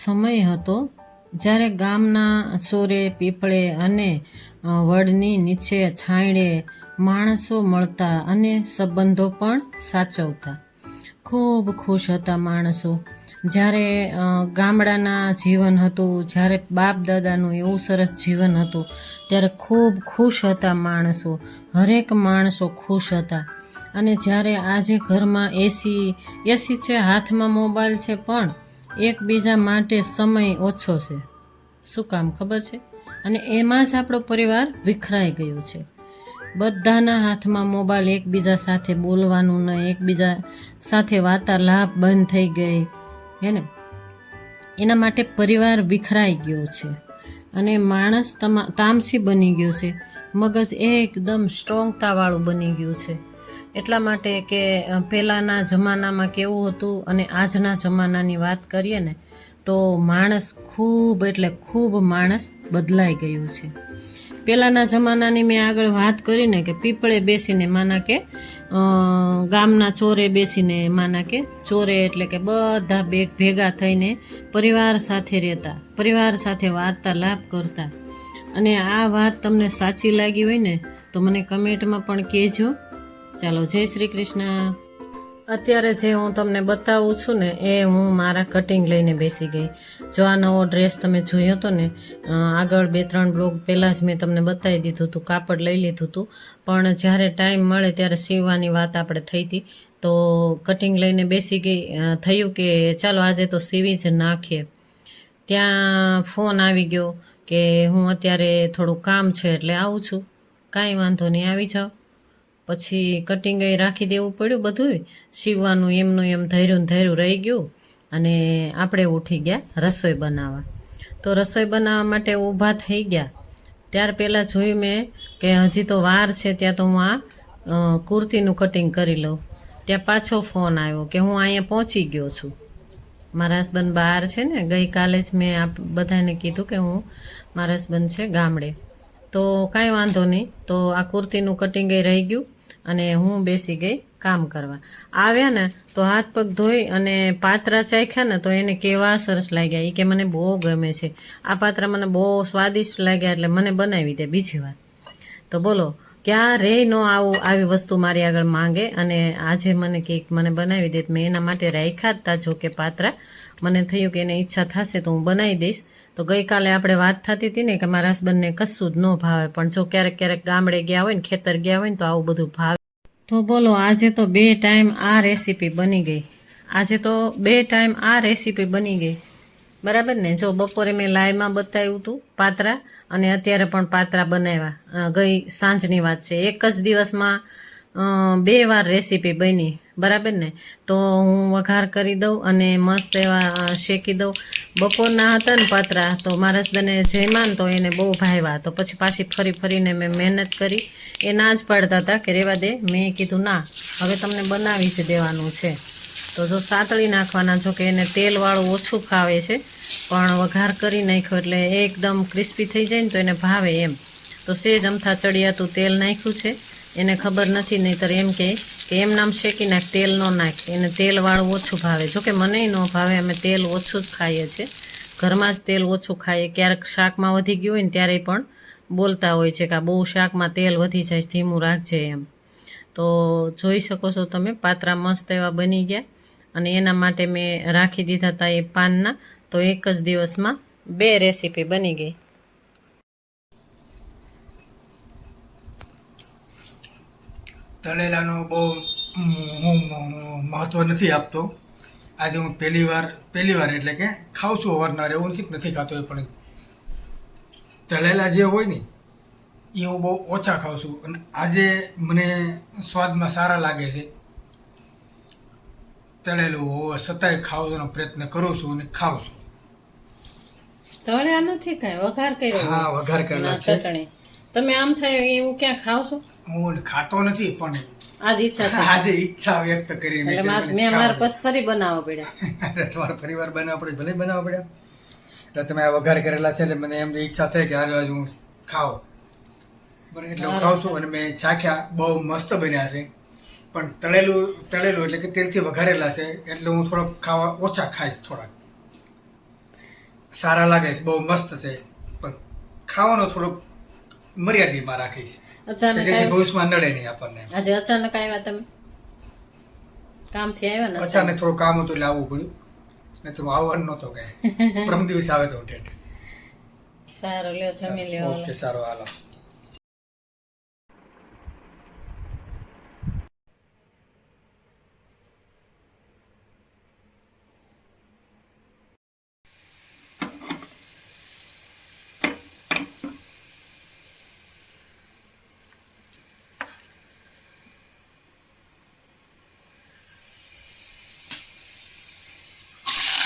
સમય હતો જ્યારે ગામના ચોરે પીપળે અને વડની નીચે છાંયડે માણસો મળતા અને સંબંધો પણ સાચવતા. ખૂબ ખુશ હતા માણસો. જ્યારે ગામડાના જીવન હતું, જ્યારે બાપ દાદાનું એવું સરસ જીવન હતું, ત્યારે ખૂબ ખુશ હતા માણસો. હરેક માણસો ખુશ હતા. અને જ્યારે આજે ઘરમાં એસી છે, હાથમાં મોબાઈલ છે, પણ એકબીજા માટે સમય ઓછો છે. શું કામ ખબર છે? અને એમાં જ આપણો પરિવાર વિખરાઈ ગયો છે. બધાના હાથમાં મોબાઈલ, એકબીજા સાથે બોલવાનું નહીં, એકબીજા સાથે વાર્તાલાપ બંધ થઈ ગઈ હે ને. એના માટે પરિવાર વિખરાઈ ગયો છે અને માણસ તામસી બની ગયો છે. મગજ એકદમ સ્ટ્રોંગતાવાળું બની ગયું છે. એટલા માટે કે પહેલાંના જમાનામાં કેવું હતું અને આજના જમાનાની વાત કરીએ ને તો માણસ ખૂબ એટલે ખૂબ માણસ બદલાઈ ગયું છે. પહેલાંના જમાનાની મેં આગળ વાત કરીને કે પીપળે બેસીને માના કે ગામના ચોરે બેસીને માના કે ચોરે એટલે કે બધા ભેગા થઈને પરિવાર સાથે રહેતા, પરિવાર સાથે વાર્તાલાપ કરતા. અને આ વાત તમને સાચી લાગી હોય ને તો મને કમેન્ટમાં પણ કહેજો. ચાલો, જય શ્રી કૃષ્ણ. અત્યારે જે હું તમને બતાવું છું ને એ હું મારા કટિંગ લઈને બેસી ગઈ. જો આ નવો ડ્રેસ તમે જોયો હતો ને, આગળ 2-3 બ્લોગ પહેલાં જ મેં તમને બતાવી દીધું હતું, કાપડ લઈ લીધું હતું. પણ જ્યારે ટાઈમ મળે ત્યારે સીવવાની વાત આપણે થઈ હતી તો કટિંગ લઈને બેસી ગઈ. થયું કે ચાલો આજે તો સીવી જ નાખીએ. ત્યાં ફોન આવી ગયો કે હું અત્યારે થોડું કામ છે એટલે આવું છું. કાંઈ વાંધો નહીં, આવી જાઓ. પછી કટિંગ રાખી દેવું પડ્યું, બધું સીવવાનું એમનું એમ ધૈર્યું રહી ગયું. અને આપણે ઉઠી ગયા રસોઈ બનાવવા. તો રસોઈ બનાવવા માટે ઊભા થઈ ગયા ત્યાર પહેલાં જોયું મેં કે હજી તો વાર છે, ત્યાં તો હું આ કુર્તીનું કટિંગ કરી લઉં. ત્યાં પાછો ફોન આવ્યો કે હું અહીંયા પહોંચી ગયો છું. મારા હસબન્ડ બહાર છે ને, ગઈકાલે જ મેં બધાને કીધું કે હું મારા હસબન્ડ છે ગામડે. તો કાંઈ વાંધો નહીં. તો આ કુર્તીનું કટિંગ રહી ગયું અને હું બેસી ગઈ કામ કરવા. આવ્યા ને તો હાથ પગ ધોઈ અને પાત્રા ચાખ્યા ને તો એને કેવા સરસ લાગ્યા. એ કે મને બહુ ગમે છે આ પાત્રા, મને બહુ સ્વાદિષ્ટ લાગ્યા એટલે મને બનાવી દે. બીજી વાત તો બોલો, ક્યાં રે નો આવી વસ્તુ મારી આગળ માંગે અને આજે મને કે મને બનાવી દે. મેં એના માટે રાખ્યા જ તા. જો કે પાત્રા મને થયું કે એને ઈચ્છા થશે તો હું બનાવી દઈશ. તો ગઈકાલે આપણે વાત થતી હતી ને કે મારા હસબન્ડને કશું જ ન ભાવે, પણ જો ક્યારેક ગામડે ગયા હોય ને, ખેતર ગયા હોય ને તો આવું બધું ભાવે. તો બોલો, આજે તો 2 ટાઈમ આ રેસીપી બની ગઈ. આજે તો 2 ટાઈમ આ રેસીપી બની ગઈ, બરાબર ને. જો બપોરે મેં લાઈવમાં બતાવ્યું હતું પાત્રા અને અત્યારે પણ પાત્રા બનાવ્યા. ગઈ સાંજની વાત છે. એક જ દિવસમાં 2 વાર રેસીપી બની, બરાબર ને. તો હું વઘાર કરી દઉં અને મસ્ત એવા શેકી દઉં. બપોરના હતા ને પાત્રા તો મારા હસબન્ડે જમ્યા ને તો એને બહુ ભાવ્યા. તો પછી પાછી ફરીને મેં મહેનત કરી. એ ના જ પાડતા હતા કે રેવા દે. મેં કીધું ના, હવે તમને બનાવી જ દેવાનું છે. તો જો સાતળી નાખવાના. જો કે એને તેલવાળું ઓછું ખાવે છે, પણ વઘાર કરી નાખ્યો એટલે એકદમ ક્રિસ્પી થઈ જાય ને તો એને ભાવે એમ. તો સેજ અમથા ચડિયાતું તેલ નાખ્યું છે. એને ખબર નથી, નહીંતર એમ કે એમ નામ શેકી નાખ, તેલ ન નાખ. એને તેલવાળું ઓછું ભાવે. જોકે મને ન ભાવે, અમે તેલ ઓછું જ ખાઈએ છીએ. ઘરમાં જ તેલ ઓછું ખાઈએ. ક્યારેક શાકમાં વધી ગયું હોય ને ત્યારે પણ બોલતા હોય છે કે બહુ શાકમાં તેલ વધી જાય, ધીમું રાખજે એમ. તો જોઈ શકો છો તમે, પાત્રા મસ્ત એવા બની ગયા અને એના માટે મેં રાખી દીધા હતા એ પાનના. તો એક જ દિવસમાં 2 રેસીપી બની ગઈ. તળેલાનો બહુ હું મહત્ત્વ નથી આપતો. આજે હું પહેલી વાર એટલે કે ખાઉં છું અવારનવાર, એવું નથી ખાતો. એ પણ તળેલા જે હોય ને એ હું બહુ ઓછા ખાઉં છું. અને આજે મને સ્વાદમાં સારા લાગે છે. તળેલું હોવા છતાંય ખાવાનો પ્રયત્ન કરું છું અને ખાઉં છું. તળ્યા નથી કાંઈ, વઘાર કર્યો. હા, વઘાર કરેલા છે. ચટણી તમે આમ થાય એવું ક્યાં ખાવ છો? હું ખાતો નથી, પણ આજે ઈચ્છા વ્યક્ત કરી મેં મારે પછી ફરી બનાવવા પડ્યા. તમારા પરિવાર બનાવવા પડે, ભલે બનાવવા પડ્યા. એટલે તમે આ વઘાર કરેલા છે એટલે મને એમ ઈચ્છા થઈ કે આજે હું ખાવ. બરાબર, એટલે હું ખાઉં છું અને મેં ચાખ્યા, બહુ મસ્ત બન્યા છે. પણ તળેલું એટલે કે તેલથી વઘારેલા છે એટલે હું થોડોક ખાવા ઓછા ખાઈશ થોડાક. સારા લાગે છે, બહુ મસ્ત છે, પણ ખાવાનો થોડોક મર્યાદિતમાં રાખીશ અચાનક જેથી આવ્યા? ભવિષ્યમાં નડે નહીં આપણને. આજે અચાનક આવ્યા તમે? કામથી આવ્યા ને અચાનક થોડું કામ હતું એટલે આવવું પડ્યું, નહીં તો આવવાનું નહોતો કઈ. પ્રમ દિવસે આવે તો ઠેઠ. સારું, લ્યો જમી લ્યો. ઓકે, સારું, હાલો.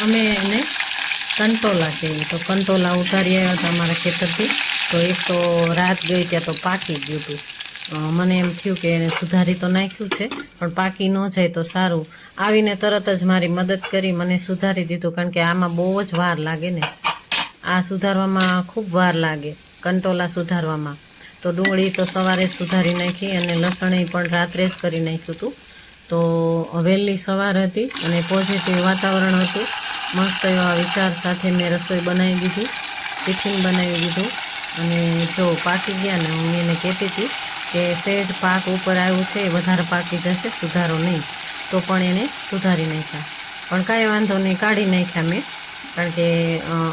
અમે એને કંટોલા કહીએ, તો કંટોલા ઉતારી આવ્યા હતા અમારા ખેતરથી. તો એક તો રાત ગઈ ત્યાં તો પાકી ગયું હતું. મને એમ થયું કે એને સુધારી તો નાખ્યું છે, પણ પાકી ન જાય તો સારું. આવીને તરત જ મારી મદદ કરી, મને સુધારી દીધું, કારણ કે આમાં બહુ જ વાર લાગે ને. આ સુધારવામાં ખૂબ વાર લાગે, કંટોલા સુધારવામાં. તો ડુંગળી તો સવારે જ સુધારી નાખી, અને લસણ પણ રાત્રે જ કરી નાખ્યું હતું. તો વહેલી સવાર હતી અને પોઝિટિવ વાતાવરણ હતું. મસ્ત એવા વિચાર સાથે મેં રસોઈ બનાવી દીધી, ટિફિન બનાવી દીધું. અને જો પાકી ગયા ને, હું એને કહેતી હતી કે સહેજ પાક ઉપર આવ્યું છે, એ વધારે પાકી જશે, સુધારો નહીં. તો પણ એને સુધારી નાખ્યા, પણ કાંઈ વાંધો નહીં, કાઢી નાખ્યા મેં. કારણ કે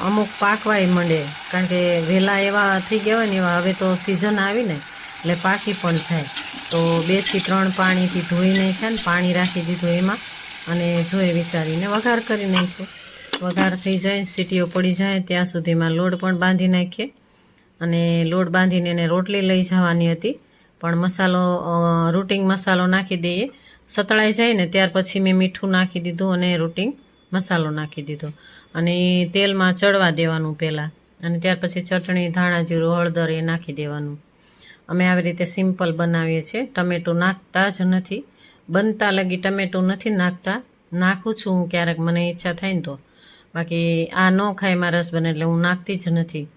અમુક પાકવાય મંડે, કારણ કે વહેલા એવા થઈ ગયા હોય ને એવા. હવે તો સિઝન આવી ને એટલે પાકી પણ જાય. તો 2 થી 3 પાણીથી ધોઈ નાખ્યા ને પાણી રાખી દીધું એમાં, અને જોઈ વિચારીને વઘાર કરી નાખ્યો. વઘાર થઈ જાય, સીટીઓ પડી જાય ત્યાં સુધીમાં લોટ પણ બાંધી નાખીએ. અને લોટ બાંધીને એને રોટલી લઈ જવાની હતી, પણ મસાલો રૂટિંગ મસાલો નાખી દઈએ. સતળાઈ જાય ને ત્યાર પછી મેં મીઠું નાખી દીધું અને રૂટિંગ મસાલો નાખી દીધો, અને તેલમાં ચડવા દેવાનું પહેલાં, અને ત્યાર પછી ચટણી, ધાણા જીરું, હળદર એ નાખી દેવાનું. અમે આવી રીતે સિમ્પલ બનાવીએ છીએ, ટમેટું નાખતા જ નથી. બનતા લગી ટમેટું નથી નાખતા. નાખું છું હું ક્યારેક મને ઈચ્છા થાય ને તો, બાકી આ ન ખાય એમાં રસ બને એટલે હું નાખતી જ નથી.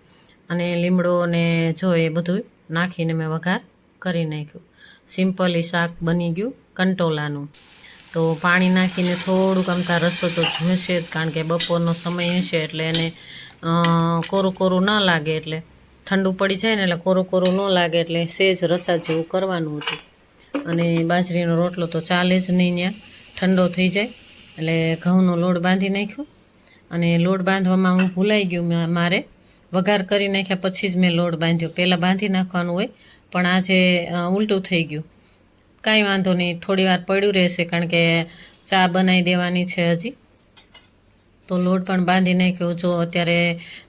અને લીમડો ને જો એ બધું નાખીને મેં વઘાર કરી નાખ્યું. સિમ્પલી શાક બની ગયું કંટોલાનું. તો પાણી નાખીને થોડુંક અમથા રસો તો જોઈશે જ, કારણ કે બપોરનો સમય હશે એટલે એને કોરું કોરું ન લાગે, એટલે ઠંડુ પડી જાય ને એટલે કોરું કોરું ન લાગે, એટલે સહેજ રસા જેવું કરવાનું હતું. અને બાજરીનો રોટલો તો ચાલે જ નહીં ત્યાં, ઠંડો થઈ જાય. એટલે ઘઉંનો લોટ બાંધી નાખ્યો, અને લોટ બાંધવામાં હું ભૂલાઈ ગયું, મારે વઘાર કરી નાખ્યા પછી જ મેં લોટ બાંધ્યો. પહેલાં બાંધી નાખવાનું હોય, પણ આજે ઉલટું થઈ ગયું. કાંઈ વાંધો નહીં, થોડી વાર પડ્યું રહેશે, કારણ કે ચા બનાવી દેવાની છે હજી. તો લોટ પણ બાંધી નાખ્યો. જો અત્યારે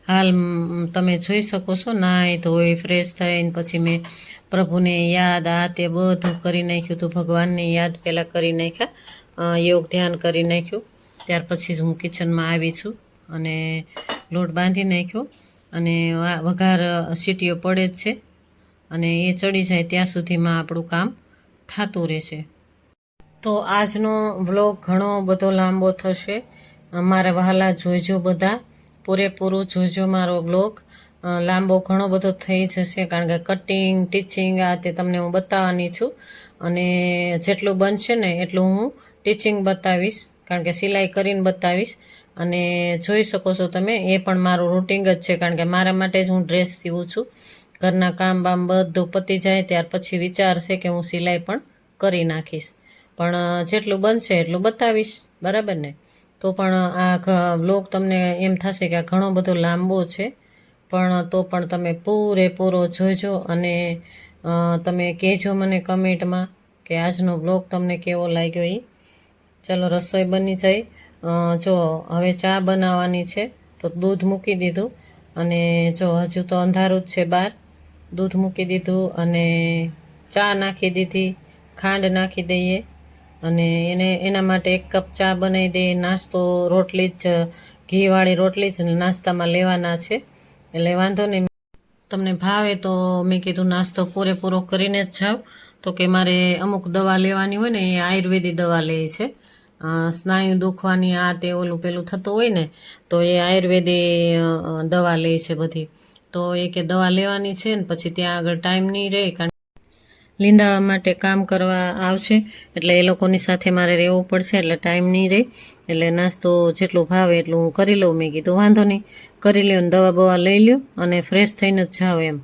હાલ તમે જોઈ શકો છો, નાહી ધોઈ ફ્રેશ થઈને પછી મેં પ્રભુને યાદ આ તે બધું કરી નાખ્યું હતું. ભગવાનને યાદ પહેલાં કરી નાખ્યા, યોગ ધ્યાન કરી નાખ્યું. ત્યાર પછી જ હું કિચનમાં આવી છું, અને લોટ બાંધી નાખ્યો. અને વઘાર સીટીઓ પડે જ છે, અને એ ચડી જાય ત્યાં સુધીમાં આપણું કામ થતું રહેશે. તો આજનો વ્લોગ ઘણો બધો લાંબો થશે. મારા વહાલા જોઈજો, બધા પૂરેપૂરું જોઈજો મારો વ્લોગ. લાંબો ઘણો બધો થઈ જશે, કારણ કે કટિંગ, ટીચિંગ આ તે તમને હું બતાવવાની છું. અને જેટલું બનશે ને એટલું હું ટીચિંગ બતાવીશ, કારણ કે સિલાઈ કરીને બતાવીશ. અને જોઈ શકો છો તમે, એ પણ મારું રૂટિંગ જ છે, કારણ કે મારા માટે જ હું ડ્રેસ સીવું છું. ઘરના કામ બામ બધું પતી જાય ત્યાર પછી વિચાર છે કે હું સિલાઈ પણ કરી નાખીશ. પણ જેટલું બનશે એટલું બતાવીશ, બરાબર ને? તો પણ આ વ્લોગ તમને એમ થશે કે આ ઘણો બધો લાંબો છે, પણ તો પણ તમે પૂરેપૂરો જોજો. અને તમે કહેજો મને કમેન્ટમાં કે આજનો વ્લોગ તમને કેવો લાગ્યો એ. ચલો, રસોઈ બની જાય. જો હવે ચા બનાવવાની છે, તો દૂધ મૂકી દીધું. અને જો હજુ તો અંધારું જ છે બહાર. દૂધ મૂકી દીધું અને ચા નાખી દીધી. ખાંડ નાખી દઈએ, અને એના માટે 1 કપ ચા બનાવી દઈએ. નાસ્તો રોટલી જ, ઘીવાળી રોટલી જ નાસ્તામાં લેવાના છે, એટલે વાંધો નહીં. તમને ભાવે તો મેં કીધું નાસ્તો પૂરેપૂરો કરીને જ જાઓ. તો કે મારે અમુક દવા લેવાની હોય ને, એ આયુર્વેદિક દવા લે છે. સ્નાયુ દુખવાની આ તે ઓલું પેલું થતું હોય ને, તો એ આયુર્વેદિક દવા લે છે બધી. તો એ કે દવા લેવાની છે ને પછી ત્યાં આગળ ટાઈમ નહીં રહે, કારણ લીંદાવા માટે કામ કરવા આવશે, એટલે એ લોકોની સાથે મારે રહેવું પડશે, એટલે ટાઈમ નહીં રહે. એટલે નાસ્તો જેટલું ભાવે એટલું હું કરી લઉં. મેં કીધું વાંધો નહીં, કરી લ્યો ને દવા બવા લઈ લ્યો અને ફ્રેશ થઈને જ જાઓ એમ.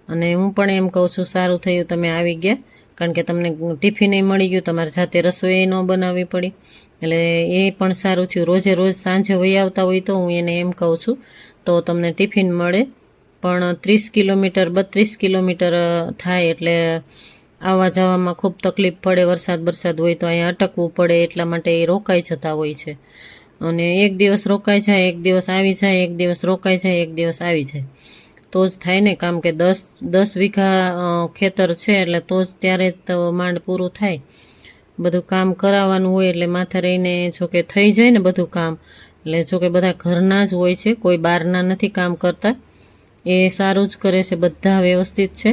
અને હું પણ એમ કહું છું સારું થયું તમે આવી ગયા, કારણ કે તમને ટિફિન મળી ગયું, તમારે જાતે રસોઈ ન બનાવવી પડી, એટલે એ પણ સારું થયું. રોજે રોજ સાંજે વહી આવતા હોય તો હું એને એમ કહું છું તો તમને ટિફિન મળે, પણ 30 કિલોમીટર 32 કિલોમીટર થાય, એટલે આવવા જવામાં ખૂબ તકલીફ પડે. વરસાદ હોય તો અહીંયા અટકવું પડે, એટલા માટે એ રોકાઈ જતા હોય છે. અને એક દિવસ રોકાઈ જાય, એક દિવસ આવી જાય, એક દિવસ રોકાઈ જાય, એક દિવસ આવી જાય, તો જ થાય ને કામ. કે 10 વીઘા ખેતર છે, એટલે તો જ ત્યારે તો માંડ પૂરું થાય. બધું કામ કરાવવાનું હોય એટલે માથે રહીને જોકે થઈ જાય ને બધું કામ. એટલે જોકે બધા ઘરના જ હોય છે, કોઈ બહારના નથી કામ કરતા, એ સારું જ કરે છે, બધા વ્યવસ્થિત છે.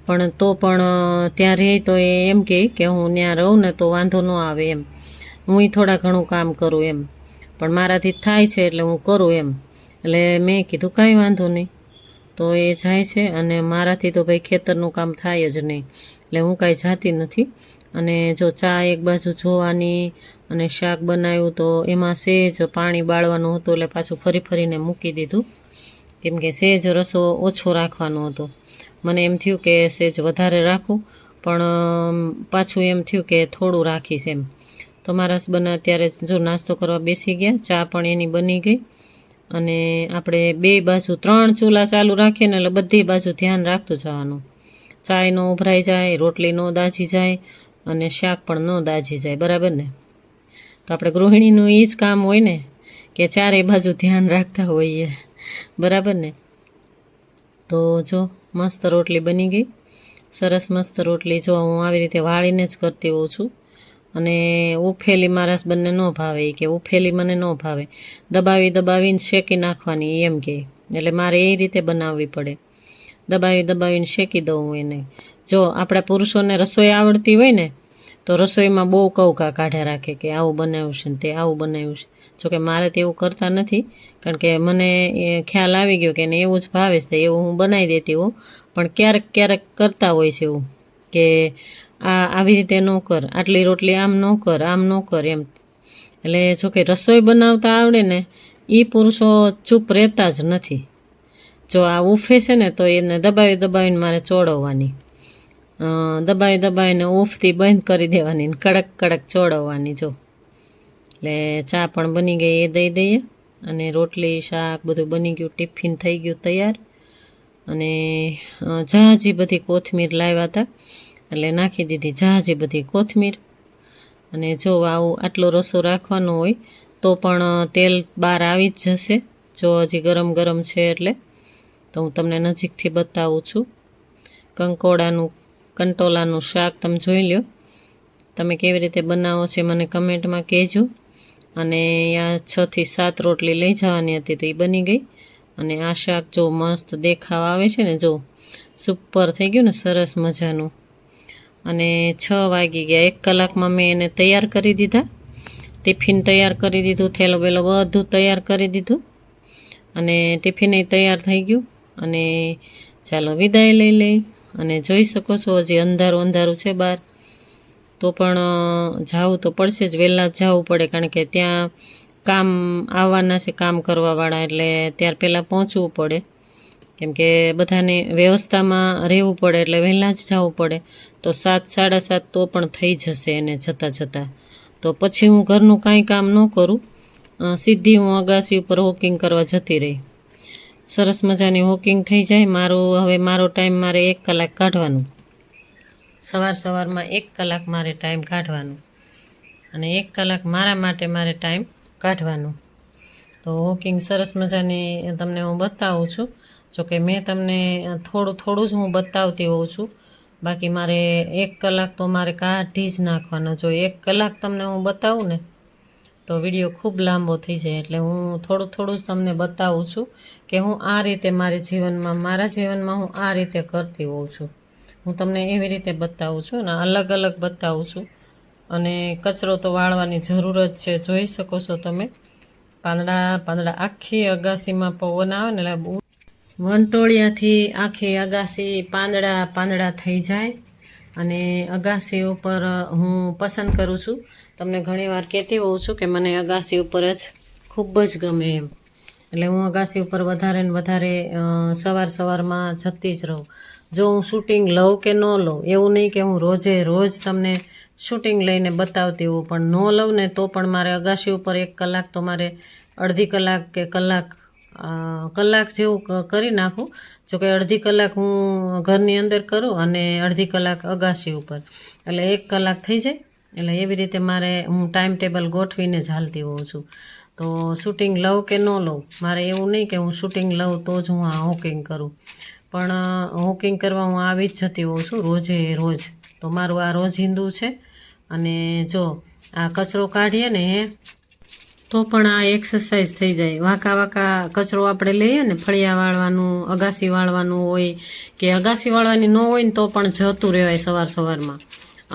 પણ તો પણ ત્યાં રહે તો એ એમ કહે કે હું ત્યાં રહું ને તો વાંધો ન આવે એમ, હું થોડા ઘણું કામ કરું એમ, પણ મારાથી થાય છે એટલે હું કરું એમ. એટલે મેં કીધું કાંઈ વાંધો નહીં, તો એ જાય છે. અને મારાથી તો ભાઈ ખેતરનું કામ થાય જ નહીં, એટલે હું કાંઈ જાતી નથી. અને જો ચા એક બાજુ જોવાની અને શાક બનાવ્યું તો એમાં સેજ પાણી બાળવાનું હતું, એટલે પાછું ફરીને મૂકી દીધું, કેમ કે સેજ રસો ઓછો રાખવાનો હતો. મને એમ થયું કે સેજ વધારે રાખું, પણ પાછું એમ થયું કે થોડું રાખીશ એમ. તો મારા હસબન્ડ અત્યારે જો નાસ્તો કરવા બેસી ગયા, ચા પણ એની બની ગઈ. અને આપણે 2 બાજુ 3 ચૂલા ચાલુ રાખીએ ને એટલે બધી બાજુ ધ્યાન રાખતું જવાનું, ચાય ન ઉભરાઈ જાય, રોટલી ન દાજી જાય અને શાક પણ ન દાજી જાય, બરાબર ને. તો આપણે ગૃહિણીનું એ જ કામ હોય ને કે ચારેય બાજુ ધ્યાન રાખતા હોઈએ, બરાબર ને. તો જો મસ્ત રોટલી બની ગઈ, સરસ મસ્ત રોટલી. જો હું આવી રીતે વાળીને જ કરતી હોઉં છું. અને ઉફેલી મારા હસબન્ડને ન ભાવે, કે ઉફેલી મને ન ભાવે, દબાવીને શેકી નાખવાની એમ કે, એટલે મારે એ રીતે બનાવવી પડે, દબાવીને શેકી દઉં હું એને. જો આપણા પુરુષોને રસોઈ આવડતી હોય ને તો રસોઈમાં બહુ કવકા કાઢ્યા રાખે કે આવું બનાવ્યું છે ને તે આવું બનાવ્યું છે. જોકે મારે તો એવું કરતા નથી, કારણ કે મને એ ખ્યાલ આવી ગયો કે એને એવું જ ભાવે છે, એવું હું બનાવી દેતી હોઉં. પણ ક્યારેક કરતા હોય છે એવું કે આવી રીતે ન કર, આટલી રોટલી આમ ન કર એમ. એટલે જોકે રસોઈ બનાવતા આવડે ને એ પુરુષો ચૂપ રહેતા જ નથી. જો આ ઉફે છે ને તો એને દબાવીને મારે ચોળવવાની, દબાવીને ઉફથી બંધ કરી દેવાની, કડક ચોળવવાની. જો એટલે ચા પણ બની ગઈ, એ દઈ દઈએ. અને રોટલી શાક બધું બની ગયું, ટિફિન થઈ ગયું તૈયાર. અને ઝાઝી બધી કોથમીર લાવ્યા હતા, એટલે નાખી દીધી ઝાઝી બધી કોથમીર. અને જો આટલો રસો રાખવાનો હોય તો પણ તેલ બહાર આવી જ જશે, જો હજી ગરમ છે એટલે. તો હું તમને નજીકથી બતાવું છું. કંટોલાનું શાક તમે જોઈ લો, તમે કેવી રીતે બનાવો છો મને કમેન્ટમાં કહેજો. અને આ 6 થી 7 રોટલી લઈ જવાની હતી તો એ બની ગઈ. અને આ શાક જો મસ્ત દેખાવ આવે છે ને, જો સુપર થઈ ગયું ને, સરસ મજાનું. અને 6 વાગી ગયા, 1 કલાકમાં મેં એને તૈયાર કરી દીધા, ટિફિન તૈયાર કરી દીધું, થેલો બેલો બધું તૈયાર કરી દીધું. અને ટિફિન તૈયાર થઈ ગયું. અને ચાલો વિદાય લઈ લઈ. અને જોઈ શકો છો હજી અંધારું છે બહાર, તો પણ જવું તો પડશે જ, વહેલા જ જવું પડે, કારણ કે ત્યાં કામ આવવાના છે, કામ કરવાવાળા, એટલે ત્યાર પહેલાં પહોંચવું પડે, કેમ કે બધાને વ્યવસ્થામાં રહેવું પડે, એટલે વહેલા જ જવું પડે. તો 7 સાડા 7 તો પણ થઈ જશે એને જતાં. તો પછી હું ઘરનું કાંઈ કામ ન કરું, સીધી હું અગાસી ઉપર વોકિંગ કરવા જતી રહી. સરસ મજાની વોકિંગ થઈ જાય. મારો ટાઈમ મારે 1 કલાક કાઢવાનું, સવારમાં 1 કલાક મારે ટાઈમ કાઢવાનું, અને 1 કલાક મારા માટે મારે ટાઈમ કાઢવાનું. તો વોકિંગ સરસ મજાની તમને હું બતાવું છું. જોકે મેં તમને થોડું જ હું બતાવતી હોઉં છું, બાકી મારે 1 કલાક તો મારે કાઢી જ નાખવાનો. જો 1 કલાક તમને હું બતાવું ને તો વિડીયો ખૂબ લાંબો થઈ જાય, એટલે હું થોડું જ તમને બતાવું છું કે હું આ રીતે મારા જીવનમાં હું આ રીતે કરતી હોઉં છું. હું તમને એવી રીતે બતાવું છું ને અલગ બતાવું છું. અને કચરો તો વાળવાની જરૂર જ છે, જોઈ શકો છો તમે. પાંદડા આખી અગાસીમાં પવન આવે ને એટલે વંટોળિયાથી આખી અગાસી પાંદડા થઈ જાય. અને અગાસી ઉપર હું પસંદ કરું છું. તમને ઘણીવાર કહેતી હોઉં છું કે મને અગાસી ઉપર જ ખૂબ જ ગમે એમ. એટલે હું અગાસી ઉપર વધારે ને વધારે સવારમાં જતી જ રહું. જો હું શૂટિંગ લઉં કે ન લઉં, એવું નહીં કે હું રોજે રોજ તમને શૂટિંગ લઈને બતાવતી હોઉં, પણ ન લઉં ને તો પણ મારે અગાસી ઉપર 1 કલાક તો મારે અડધી કલાક કે કલાક જેવું કરી નાખું. જો કે અડધી કલાક હું ઘરની અંદર કરું અને અડધી કલાક અગાસી ઉપર, એટલે 1 કલાક થઈ જાય. એટલે એવી રીતે મારે હું ટાઈમ ટેબલ ગોઠવીને જ હાલતી હોઉં છું. તો શૂટિંગ લઉં કે ન લઉં, મારે એવું નહીં કે હું શૂટિંગ લઉં તો જ હું આ હોકિંગ કરું, પણ હોકિંગ કરવા હું આવી જ જતી હોઉં છું રોજે રોજ. તો મારું આ રોજિંદુ છે. અને જો આ કચરો કાઢીએ ને તો પણ આ એક્સરસાઇઝ થઈ જાય. વાંકા કચરો આપણે લઈએ ને, ફળિયા વાળવાનું, અગાસી વાળવાનું હોય કે અગાસી વાળવાની ન હોય ને તો પણ જતું રહેવાય સવારમાં.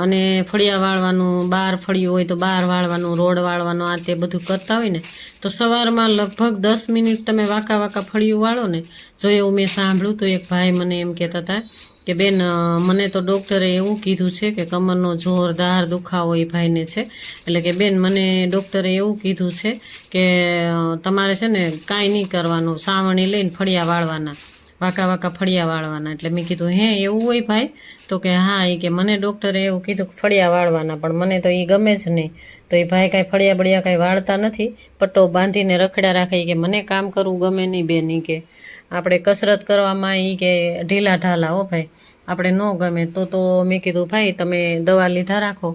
અને ફળિયા વાળવાનું, બહાર ફળિયું હોય તો બહાર વાળવાનું, રોડ વાળવાનો, આ તે બધું કરતા હોય ને તો સવારમાં લગભગ 10 મિનિટ તમે વાંકા ફળિયું વાળો ને. જો એવું મેં સાંભળ્યું તો એક ભાઈ મને એમ કહેતા હતા કે બેન, મને તો ડૉક્ટરે એવું કીધું છે કે કમરનો જોરદાર દુખાવો એ ભાઈને છે. એટલે કે બેન, મને ડૉક્ટરે એવું કીધું છે કે તમારે છે ને કાંઈ નહીં કરવાનું, સાવણી લઈને ફળિયા વાળવાના, વાંકા ફળિયા વાળવાના. એટલે મેં કીધું હે એવું હોય ભાઈ? તો કે હા, એ કે મને ડૉક્ટરે એવું કીધું કે ફળિયા વાળવાના, પણ મને તો એ ગમે જ નહીં. તો એ ભાઈ કાંઈ ફળિયા કાંઈ વાળતા નથી, પટ્ટો બાંધીને રખડ્યા રાખે. કે મને કામ કરવું ગમે નહીં બેન, એ કે આપણે કસરત કરવામાં એ કે ઢીલા ઢાલા હો ભાઈ, આપણે ન ગમે. તો મેં કીધું ભાઈ તમે દવા લીધા રાખો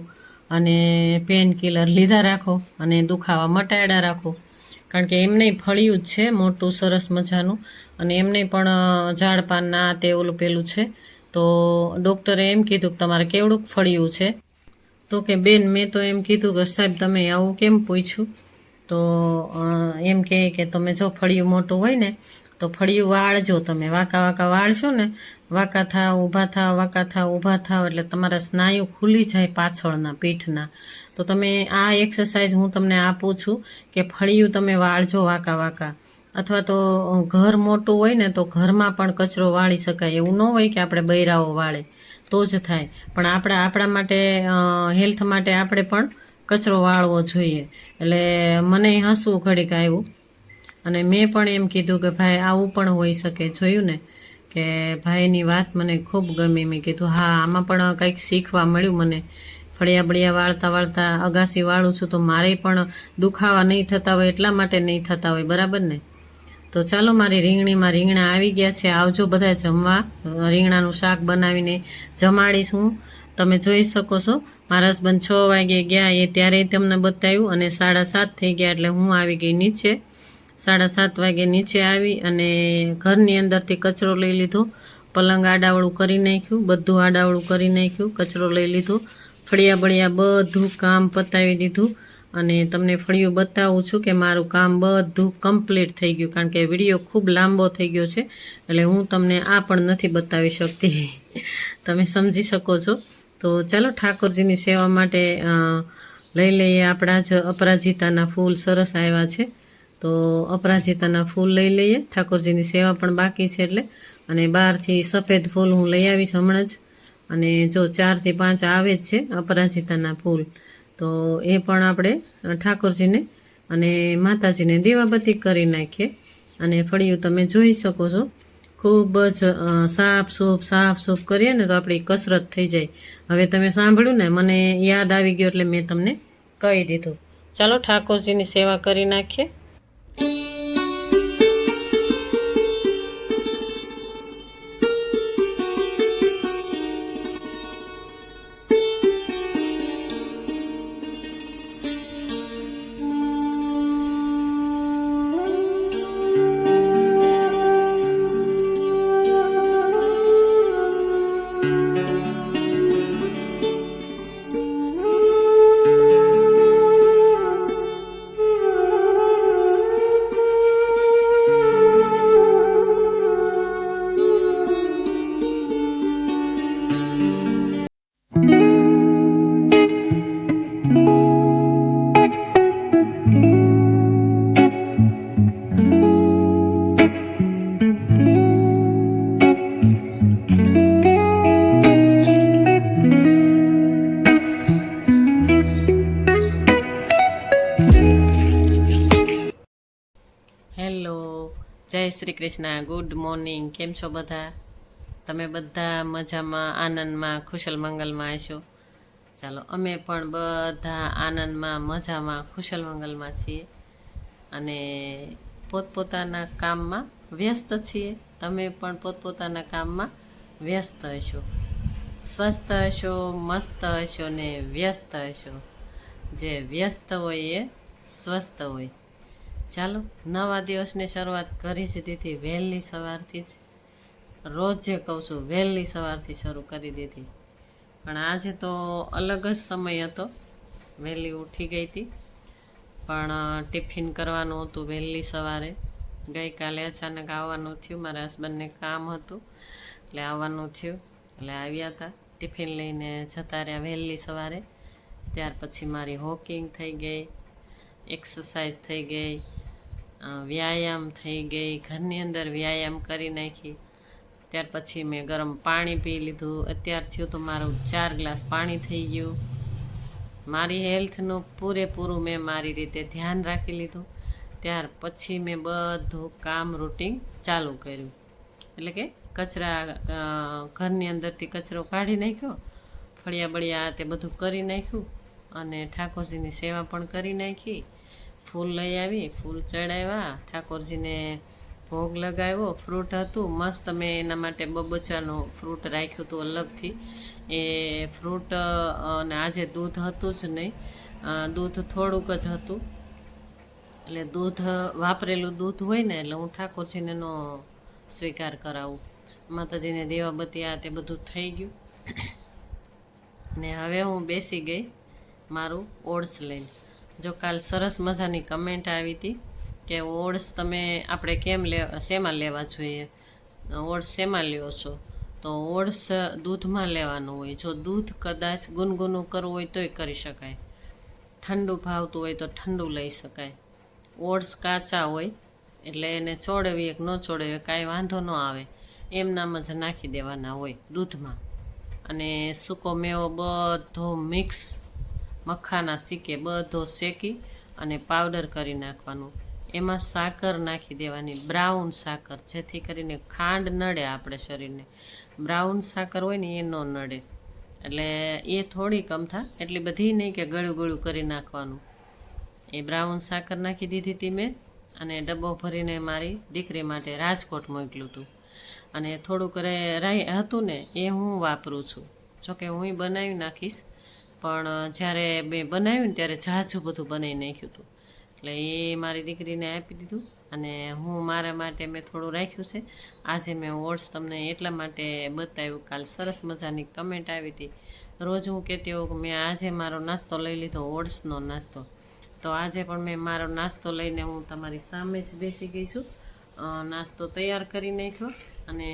અને પેન કિલર લીધા રાખો અને દુખાવા મટાડ્યા રાખો. કારણ કે એમને ફળિયું જ છે મોટું સરસ મજાનું, અને એમને પણ ઝાડપાનના તે ઓલું પેલું છે. તો ડૉક્ટરે એમ કીધું કે તમારે કેવડુંક ફળિયું છે? તો કે બેન, મેં તો એમ કીધું કે સાહેબ તમે આવું કેમ પૂછ્યું? તો એમ કે તમે જો ફળિયું મોટું હોય ને તો ફળિયું વાળજો. તમે વાંકા વાળશો ને, વાંકા થાવ ઊભા થાવ, વાંકા થાવ ઊભા થાવ, એટલે તમારા સ્નાયુ ખુલી જાય પાછળના પીઠના. તો તમે આ એક્સરસાઇઝ હું તમને આપું છું કે ફળિયું તમે વાળજો વાંકા. અથવા તો ઘર મોટું હોય ને તો ઘરમાં પણ કચરો વાળી શકાય. એવું ન હોય કે આપણે બૈરાઓ વાળે તો જ થાય, પણ આપણા માટે હેલ્થ માટે આપણે પણ કચરો વાળવો જોઈએ. એટલે મને હસવું ઘડીક આવ્યું અને મેં પણ એમ કીધું કે ભાઈ આવું પણ હોઈ શકે. જોયું ને કે ભાઈની વાત મને ખૂબ ગમી. મેં કીધું હા, આમાં પણ કંઈક શીખવા મળ્યું મને. ફળિયા વાળતા અગાસી વાળું છું તો મારે પણ દુખાવા નહીં થતા હોય એટલા માટે નહીં થતા હોય, બરાબર ને? તો ચાલો, મારી રીંગણીમાં રીંગણા આવી ગયા છે. આવજો બધા જમવા. રીંગણાનું શાક બનાવીને જમાડીશ હું. તમે જોઈ શકો છો મારા હસબન્ડ 6 વાગે ગયા એ ત્યારે તમને બતાવ્યું, અને 7:30 થઈ ગયા એટલે હું આવી ગઈ નીચે. 7:30 વાગે નીચે આવી અને ઘરની અંદરથી કચરો લઈ લીધો. પલંગ આડાવળું કરી નાખ્યું, બધું આડાવળું કરી નાખ્યું, કચરો લઈ લીધો, ફળિયા બધું કામ પતાવી દીધું. અને તમને ફળિયું બતાવું છું કે મારું કામ બધું કમ્પ્લીટ થઈ ગયું. કારણ કે વિડીયો ખૂબ લાંબો થઈ ગયો છે એટલે હું તમને આ પણ નથી બતાવી શકતી. તમે સમજી શકો છો. તો ચાલો, ઠાકોરજીની સેવા માટે લઈ લઈએ. આપણા જ અપરાજિતાના ફૂલ સરસ આવ્યા છે, તો અપરાજિતાના ફૂલ લઈ લઈએ. ઠાકોરજીની સેવા પણ બાકી છે એટલે. અને બહારથી સફેદ ફૂલ હું લઈ આવીશ હમણાં જ. અને જો 4 થી 5 આવે જ છે અપરાજિતાના ફૂલ, તો એ પણ આપણે ઠાકોરજીને અને માતાજીને દીવાબત્તી કરી નાખીએ. અને ફળિયું તમે જોઈ શકો છો, ખૂબ જ સાફ સૂફ કરીએ ને તો આપણી કસરત થઈ જાય. હવે તમે સાંભળ્યું ને, મને યાદ આવી ગયો એટલે મેં તમને કહી દીધું. ચાલો, ઠાકોરજીની સેવા કરી નાખીએ. કૃષ્ણ. Good morning. કેમ છો બધા? તમે બધા મજામાં, આનંદમાં, ખુશલ મંગલમાં હશો. ચાલો, અમે પણ બધા આનંદમાં, મજામાં, ખુશલ મંગલમાં છીએ અને પોતપોતાના કામમાં વ્યસ્ત છીએ. તમે પણ પોતપોતાના કામમાં વ્યસ્ત હશો, સ્વસ્થ હશો, મસ્ત હશો ને વ્યસ્ત હશો. જે વ્યસ્ત હોય એ સ્વસ્થ હોય. ચાલો, નવા દિવસની શરૂઆત કરી જ દીધી વહેલી સવારથી જ. રોજ જે કહું છું વહેલી સવારથી શરૂ કરી દીધી, પણ આજે તો અલગ જ સમય હતો. વહેલી ઉઠી ગઈ હતી, પણ ટિફિન કરવાનું હતું વહેલી સવારે. ગઈકાલે અચાનક આવવાનું થયું, મારા હસબન્ડને કામ હતું એટલે આવવાનું થયું, એટલે આવ્યા હતા. ટિફિન લઈને જતા રહ્યા વહેલી સવારે. ત્યાર પછી મારી વોકિંગ થઈ ગઈ, એક્સરસાઇઝ થઈ ગઈ, વ્યાયામ થઈ ગઈ, ઘરની અંદર વ્યાયામ કરી નાખી. ત્યાર પછી મેં ગરમ પાણી પી લીધું. અત્યારથી તો મારું 4 ગ્લાસ પાણી થઈ ગયું. મારી હેલ્થનું પૂરેપૂરું મેં મારી રીતે ધ્યાન રાખી લીધું. ત્યાર પછી મેં બધું કામ રૂટીન ચાલુ કર્યું. એટલે કે કચરા, ઘરની અંદરથી કચરો કાઢી નાખ્યો, ફળિયા બળિયા તે બધું કરી નાખ્યું અને ઠાકોરજીની સેવા પણ કરી નાખી. ફૂલ લઈ આવી, ફૂલ ચડાવ્યા, ઠાકોરજીને ભોગ લગાવ્યો. ફ્રૂટ હતું મસ્ત, મેં એના માટે બબોચાનું ફ્રૂટ રાખ્યું હતું અલગથી. એ ફ્રૂટ અને આજે દૂધ હતું જ નહીં, દૂધ થોડુંક જ હતું. એટલે દૂધ વાપરેલું દૂધ હોય ને એટલે હું ઠાકોરજીને નો સ્વીકાર કરાવું. માતાજીને દેવાબત્તી આ તે બધું થઈ ગયું. ને હવે હું બેસી ગઈ મારું ઓટ્સ લઈને. જો કાલ સરસ મજાની કમેન્ટ આવી હતી કે ઓટ્સ તમે આપણે કેમ શેમાં લેવા જોઈએ, ઓટ્સ શેમાં લ્યો છો? તો ઓટ્સ દૂધમાં લેવાનું હોય. જો દૂધ કદાચ ગુનગુનું કરવું હોય તોય કરી શકાય, ઠંડુ ભાવતું હોય તો ઠંડુ લઈ શકાય. ઓટ્સ કાચા હોય એટલે એને ચોળવીએ કે ન ચોળવીએ કાંઈ વાંધો ન આવે, એમનામ જ નાખી દેવાના હોય દૂધમાં. અને સૂકો મેવો બધો મિક્સ, મખાના શીકે બધો શેકી અને પાવડર કરી નાખવાનું. એમાં સાકર નાખી દેવાની, બ્રાઉન સાકર, જેથી કરીને ખાંડ નડે આપણે શરીરને. બ્રાઉન સાકર હોય ને એ ન નડે. એટલે એ થોડી કમથા, એટલી બધી નહીં કે ગળું ગળું કરી નાખવાનું. એ બ્રાઉન સાકર નાખી દીધી હતી મેં, અને ડબ્બો ભરીને મારી દીકરી માટે રાજકોટ મોકલ્યું હતું. અને થોડુંક હતું ને એ હું વાપરું છું. જોકે હું બનાવી નાખીશ, પણ જ્યારે મેં બનાવ્યું ને ત્યારે ઝાઝું બધું બનાવી નાખ્યું હતું. એટલે એ મારી દીકરીને આપી દીધું અને હું મારા માટે મેં થોડું રાખ્યું છે. આજે મેં ઓટ્સ તમને એટલા માટે બતાવ્યું. કાલ સરસ મજાની કમેન્ટ આવી હતી. રોજ હું કહેતી હોઉં કે મેં આજે મારો નાસ્તો લઈ લીધો, ઓટ્સનો નાસ્તો. તો આજે પણ મેં મારો નાસ્તો લઈને હું તમારી સામે જ બેસી ગઈ છું. નાસ્તો તૈયાર કરી નાખ્યો અને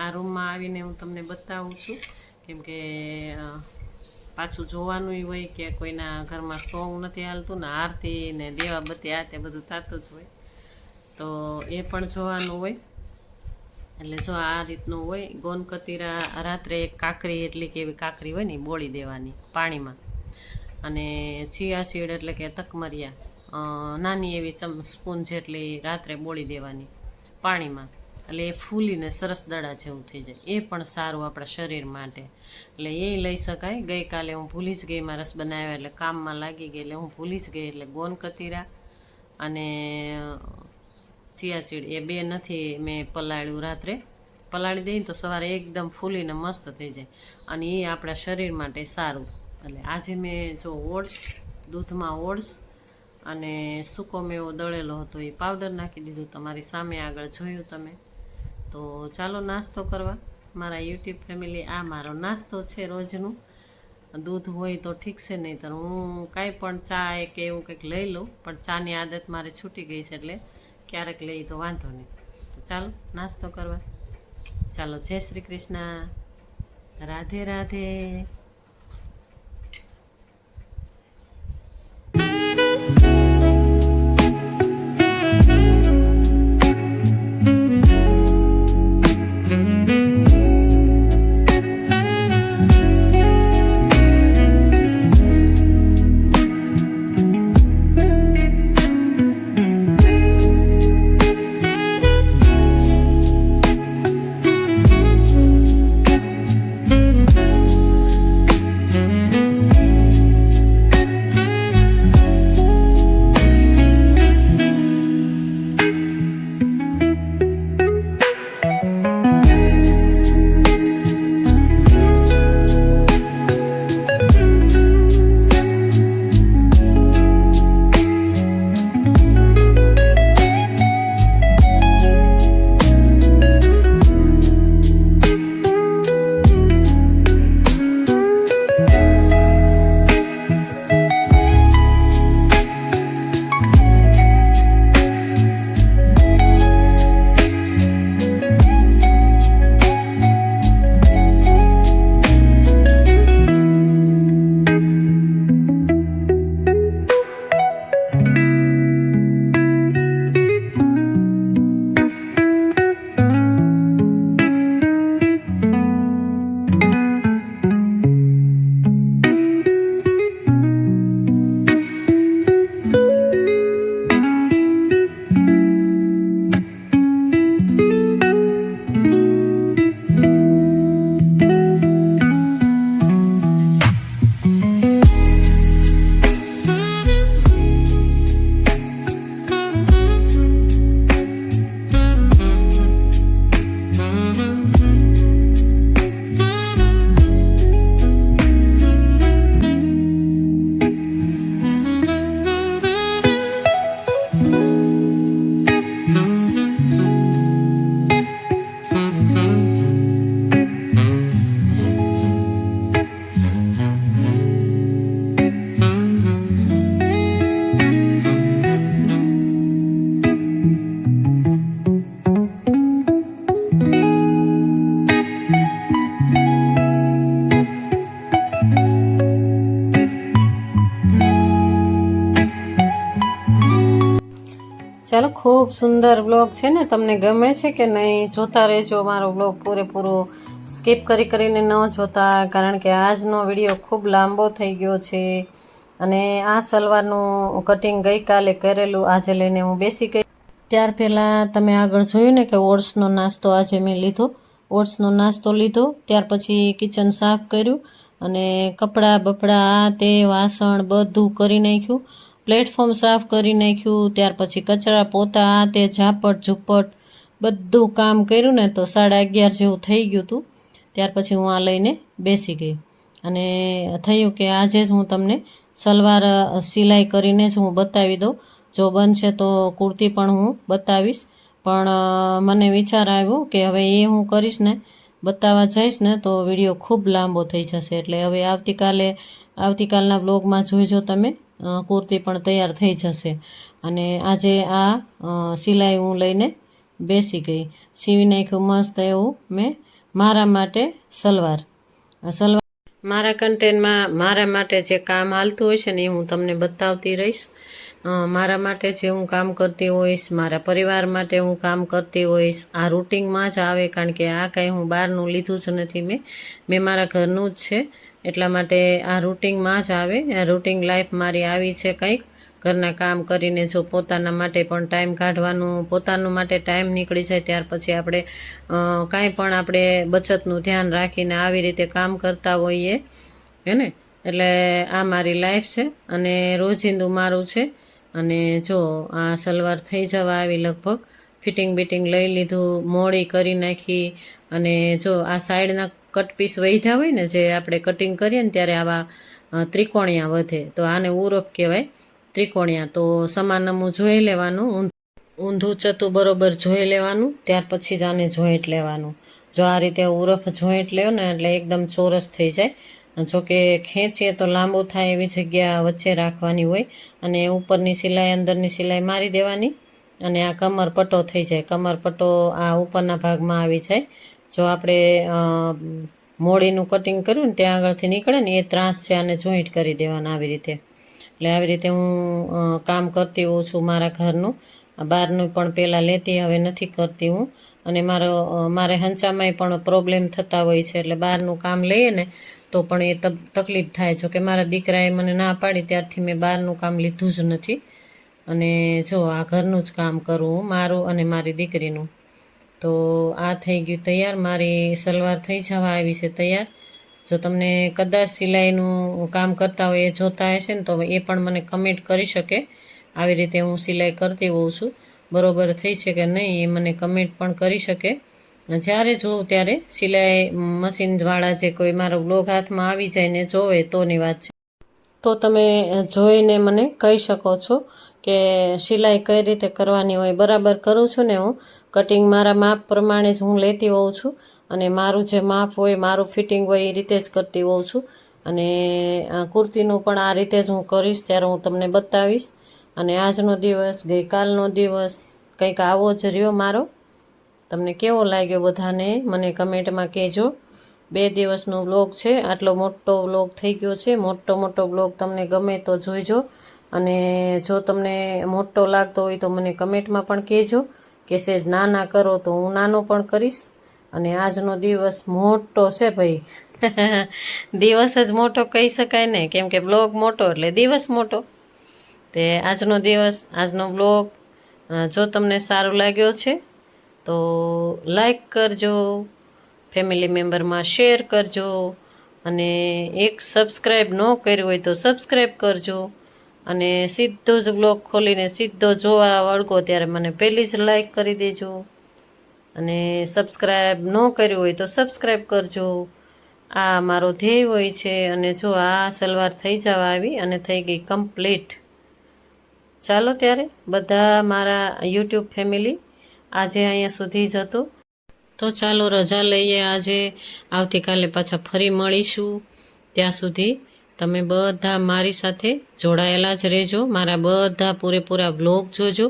આ રૂમમાં આવીને હું તમને બતાવું છું, કેમ કે પાછું જોવાનું હોય કે કોઈના ઘરમાં સોંગ નથી હાલતું ને, આરતી ને દેવાબત્તી આ તે બધું થતું જ હોય, તો એ પણ જોવાનું હોય. એટલે જો આ રીતનું હોય. ગોનકતીરા રાત્રે એક કાકરી, એટલી કે એવી કાકરી હોય ને બોળી દેવાની પાણીમાં. અને ચિયા સીડ એટલે કે તકમરિયા નાની એવી સ્પૂન જેટલી રાત્રે બોળી દેવાની પાણીમાં. એટલે એ ફૂલીને સરસ દડા જેવું થઈ જાય. એ પણ સારું આપણા શરીર માટે, એટલે એ લઈ શકાય. ગઈકાલે હું ભૂલી જ ગઈ, મારા હસબન્ડ આવ્યા એટલે કામમાં લાગી ગઈ એટલે હું ભૂલી જ ગઈ. એટલે ગોનકતીરા અને ચિયાસીડ એ બે નથી મેં પલાળ્યું. રાત્રે પલાળી દઈએ તો સવારે એકદમ ફૂલીને મસ્ત થઈ જાય અને એ આપણા શરીર માટે સારું. એટલે આજે મેં જો ઓટ્સ, દૂધમાં ઓટ્સ અને સૂકો મેવો દળેલો હતો એ પાવડર નાખી દીધું. તમારી સામે આગળ જોયું તમે. તો ચાલો નાસ્તો કરવા મારા યુટ્યુબ ફેમિલી. આ મારો નાસ્તો છે રોજનું. દૂધ હોય તો ઠીક છે, નહીં તો હું કાંઈ પણ ચા કે એવું કંઈક લઈ લઉં, પણ ચાની આદત મારે છૂટી ગઈ છે એટલે ક્યારેક લઈ તો વાંધો નહીં. તો ચાલો નાસ્તો કરવા. ચાલો, જય શ્રી કૃષ્ણ, રાધે રાધે. ખૂબ સુંદર બ્લોગ છે ને, તમને ગમે છે કે નહીં? જોતા રહેજો મારો બ્લોગ પૂરેપૂરો, સ્કીપ કરીને ન જોતા, કારણ કે આજનો વિડીયો ખૂબ લાંબો થઈ ગયો છે. અને આ સલવારનું કટિંગ ગઈકાલે કરેલું આજે લઈને હું બેસી ગઈ. ત્યાર પહેલાં તમે આગળ જોયું ને કે ઓટ્સનો નાસ્તો આજે મેં લીધો. ઓટ્સનો નાસ્તો લીધો, ત્યાર પછી કિચન સાફ કર્યું અને કપડાં બપડા આ તે વાસણ બધું કરી નાખ્યું. પ્લેટફોર્મ સાફ કરી નાખ્યું, ત્યાર પછી કચરા પોતા આ તે ઝાપટ ઝૂપટ બધું કામ કર્યું ને તો 11:30 જેવું થઈ ગયું હતું. ત્યાર પછી હું આ લઈને બેસી ગઈ અને થયું કે આજે જ હું તમને સલવાર સિલાઈ કરીને જ હું બતાવી દઉં. જો બનશે તો કુર્તી પણ હું બતાવીશ, પણ મને વિચાર આવ્યો કે હવે એ હું કરીશ ને, બતાવવા જઈશ ને તો વિડીયો ખૂબ લાંબો થઈ જશે. એટલે હવે આવતીકાલના બ્લોગમાં જોઈજો તમે, કુર્તી પણ તૈયાર થઈ જશે. અને આજે આ સિલાઈ હું લઈને બેસી ગઈ, સીવી નાખ્યું મસ્ત એવું મેં મારા માટે સલવાર. મારા કન્ટેન્ટમાં મારા માટે જે કામ હાલતું હોય છે ને એ હું તમને બતાવતી રહીશ. મારા માટે જે હું કામ કરતી હોઈશ, મારા પરિવાર માટે હું કામ કરતી હોઈશ. આ રૂટિનમાં જ આવે, કારણ કે આ કાંઈ હું બહારનું લીધું જ નથી, મેં મારા ઘરનું જ છે. એટલા માટે આ રૂટિનમાં જ આવે. આ રૂટિન લાઈફ મારી આવી છે કંઈક. ઘરના કામ કરીને જો પોતાના માટે પણ ટાઈમ કાઢવાનું, પોતાનું માટે ટાઈમ નીકળી જાય ત્યાર પછી આપણે કાંઈ પણ આપણે બચતનું ધ્યાન રાખીને આવી રીતે કામ કરતા હોઈએ હે ને. એટલે આ મારી લાઈફ છે અને રોજિંદુ મારું છે. અને જો આ સલવાર થઈ જવા આવી, લગભગ ફિટિંગ બીટિંગ લઈ લીધું, મોડી કરી નાખી. અને જો આ સાઈડના કટ પીસ વધ્યા હોય ને, જે આપણે કટિંગ કરીએ ને ત્યારે આવા ત્રિકોણિયા વધે, તો આને ઉરફ કહેવાય, ત્રિકોણિયા. તો સમાનમું જોઈ લેવાનું, ઊંધું ચતું બરોબર જોઈ લેવાનું, ત્યાર પછી જ આને જોઈન્ટ લેવાનું. જો આ રીતે ઉરફ જોઈન્ટ લેવો ને એટલે એકદમ ચોરસ થઈ જાય. જો કે ખેંચીએ તો લાંબુ થાય એવી જગ્યા વચ્ચે રાખવાની હોય. અને ઉપરની સિલાઈ અંદરની સિલાઈ મારી દેવાની. અને આ કમર પટ્ટો થઈ જાય, કમર પટ્ટો આ ઉપરના ભાગમાં આવી જાય. જો આપણે મોડીનું કટિંગ કર્યું ને ત્યાં આગળથી નીકળે ને એ ત્રાસ છે, આને જોઈન્ટ કરી દેવાના આવી રીતે. એટલે આવી રીતે હું કામ કરતી હોઉં છું મારા ઘરનું. બહારનું પણ પહેલાં લેતી, હવે નથી કરતી હું. અને મારે હંચામાંય પણ પ્રોબ્લેમ થતા હોય છે, એટલે બહારનું કામ લઈએ ને તો પણ એ તકલીફ થાય. જો કે મારા દીકરાએ મને ના પાડી ત્યારથી મેં બહારનું કામ લીધું જ નથી. અને જો આ ઘરનું જ કામ કરું હું, મારું અને મારી દીકરીનું. તો આ થઈ ગયું તૈયાર, મારી સલવાર થઈ જવા આવી છે તૈયાર. જો તમને કદાચ સિલાઈનું કામ કરતા હોય એ જોતા હશે ને તો એ પણ મને કમેન્ટ કરી શકે. આવી રીતે હું સિલાઈ કરતી હોઉં છું, બરોબર થઈ છે કે નહીં એ મને કમેન્ટ પણ કરી શકે. જ્યારે જોઉં ત્યારે સિલાઈ મશીનવાળા જે કોઈ મારો બ્લોગ હાથમાં આવી જાય ને જોવે તોની વાત છે. તો તમે જોઈને મને કહી શકો છો કે સિલાઈ કઈ રીતે કરવાની હોય. બરાબર કરું છું ને હું, કટિંગ મારા માપ પ્રમાણે જ હું લેતી હોઉં છું. અને મારું જે માપ હોય, મારું ફિટિંગ હોય એ રીતે જ કરતી હોઉં છું. અને કુર્તીનું પણ આ રીતે જ હું કરીશ, ત્યારે હું તમને બતાવીશ. અને આજનો દિવસ, ગઈકાલનો દિવસ કંઈક આવો જ રહ્યો મારો. તમને કેવો લાગ્યો બધાને મને કમેન્ટમાં કહેજો. 2 દિવસનો બ્લોગ છે, આટલો મોટો બ્લોગ થઈ ગયો છે. મોટો બ્લોગ તમને ગમે તો જોઈજો. અને જો તમને મોટો લાગતો હોય તો મને કમેન્ટમાં પણ કહેજો કે સેજ નાના કરો તો હું નાનો પણ કરીશ. અને આજનો દિવસ મોટો છે ભાઈ. દિવસ જ મોટો કહી શકાય ને, કેમ કે બ્લોગ મોટો એટલે દિવસ મોટો. તે આજનો દિવસ, આજનો બ્લોગ જો તમને સારું લાગ્યો છે તો લાઈક કરજો, ફેમિલી મેમ્બરમાં શેર કરજો. અને એક સબસ્ક્રાઈબ ન કર્યું હોય તો સબસ્ક્રાઈબ કરજો. અને સીધો જ બ્લોગ ખોલીને સીધો જોવા વળગો ત્યારે મને પહેલી જ લાઈક કરી દેજો. અને સબસ્ક્રાઈબ ન કર્યું હોય તો સબસ્ક્રાઈબ કરજો. આ મારો ધ્યેય હોય છે. અને જો આ સલવાર થઈ જવા આવી અને થઈ ગઈ કમ્પ્લીટ. ચાલો ત્યારે બધા મારા યુટ્યુબ ફેમિલી આજે અહીંયા સુધી જ હતું. તો ચાલો રજા લઈએ આજે, આવતીકાલે પાછા ફરી મળીશું. ત્યાં સુધી તમે બધા મારી સાથે જોડાયેલા જ રહેજો. મારા બધા પૂરેપૂરા બ્લોગ જોજો.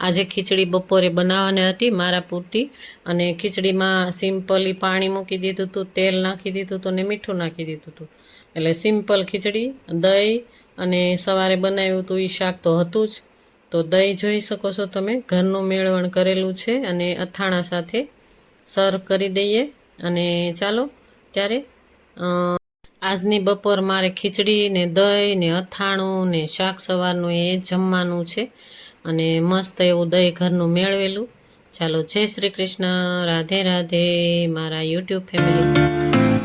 આજે ખીચડી બપોરે બનાવવાની હતી મારા પૂરતી, અને ખીચડીમાં સિમ્પલી પાણી મૂકી દીધું હતું, તેલ નાખી દીધું હતું ને મીઠું નાખી દીધું હતું. એટલે સિમ્પલ ખીચડી, દહીં અને સવારે બનાવ્યું હતું એ શાક તો હતું જ. તો દહીં જોઈ શકો છો તમે, ઘરનું મેળવણ કરેલું છે અને અથાણા સાથે સર્વ કરી દઈએ. અને ચાલો ત્યારે આજની બપોર મારે ખીચડી ને દહીં ને અથાણું ને શાક સવારનું એ જમવાનું છે અને મસ્ત એવું દહીં ઘરનું મેળવેલું. ચાલો, જય શ્રી કૃષ્ણ, રાધે રાધે મારા યુટ્યુબ ફેમિલી.